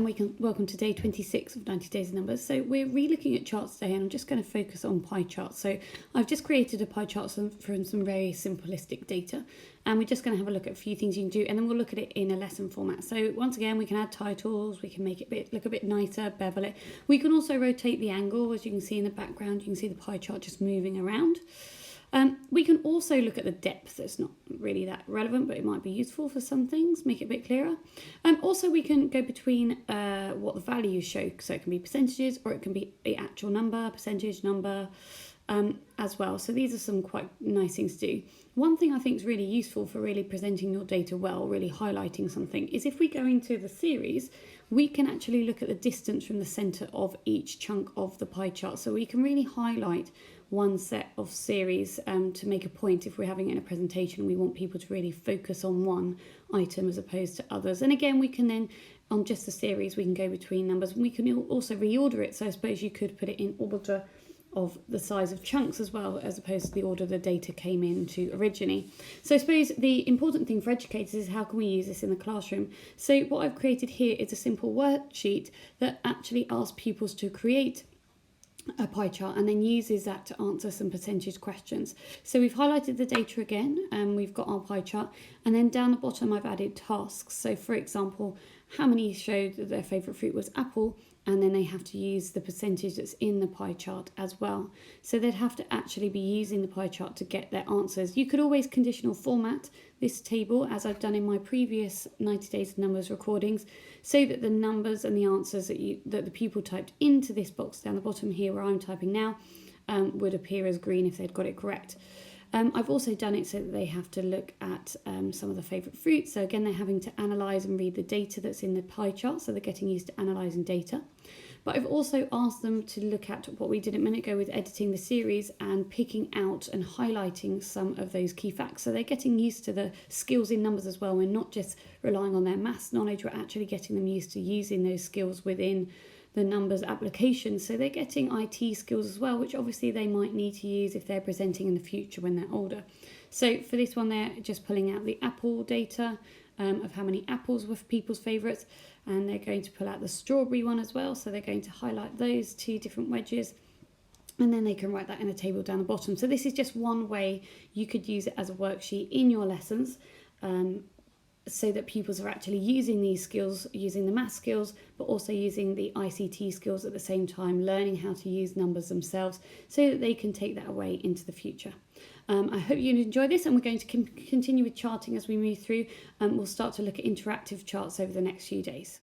welcome to day 26 of 90 Days of Numbers. So we're re-looking at charts today, and I'm just going to focus on pie charts. So I've just created a pie chart from some very simplistic data, and we're just going to have a look at a few things you can do, and then we'll look at it in a lesson format. So once again, we can add titles, we can make it look a bit nicer, bevel it. We can also rotate the angle. As you can see in the background, you can see the pie chart just moving around. We can also look at the depth. It's not really that relevant, but it might be useful for some things, make it a bit clearer. Also, we can go between what the values show. So it can be percentages, or it can be the actual number, percentage number as well. So these are some quite nice things to do. One thing I think is really useful for really presenting your data well, really highlighting something, is if we go into the series, we can actually look at the distance from the centre of each chunk of the pie chart. So we can really highlight one set of series to make a point if we're having it in a presentation and we want people to really focus on one item as opposed to others. And again, we can then, on just the series, we can go between numbers, and we can also reorder it. So I suppose you could put it in order of the size of chunks as well, as opposed to the order the data came into originally. So I suppose the important thing for educators is how can we use this in the classroom. So what I've created here is a simple worksheet that actually asks pupils to create a pie chart and then uses that to answer some percentage questions. So we've highlighted the data again, and we've got our pie chart, and then down the bottom I've added tasks. So for example, how many showed that their favourite fruit was apple, and then they have to use the percentage that's in the pie chart as well. So they'd have to actually be using the pie chart to get their answers. You could always conditional format this table, as I've done in my previous 90 Days of Numbers recordings, so that the numbers and the answers that the pupil typed into this box down the bottom here where I'm typing now would appear as green if they'd got it correct. I've also done it so that they have to look at some of the favourite fruits. So again, they're having to analyse and read the data that's in the pie chart, so they're getting used to analysing data. But I've also asked them to look at what we did a minute ago with editing the series and picking out and highlighting some of those key facts. So they're getting used to the skills in numbers as well. We're not just relying on their maths knowledge, we're actually getting them used to using those skills within the numbers application. So they're getting IT skills as well, which obviously they might need to use if they're presenting in the future when they're older. So for this one, they're just pulling out the apple data of how many apples were people's favourites, and they're going to pull out the strawberry one as well. So they're going to highlight those two different wedges, and then they can write that in a table down the bottom. So this is just one way you could use it as a worksheet in your lessons, so that pupils are actually using these skills, using the math skills, but also using the ICT skills at the same time, learning how to use numbers themselves so that they can take that away into the future. I hope you enjoy this, and we're going to continue with charting as we move through. We'll start to look at interactive charts over the next few days.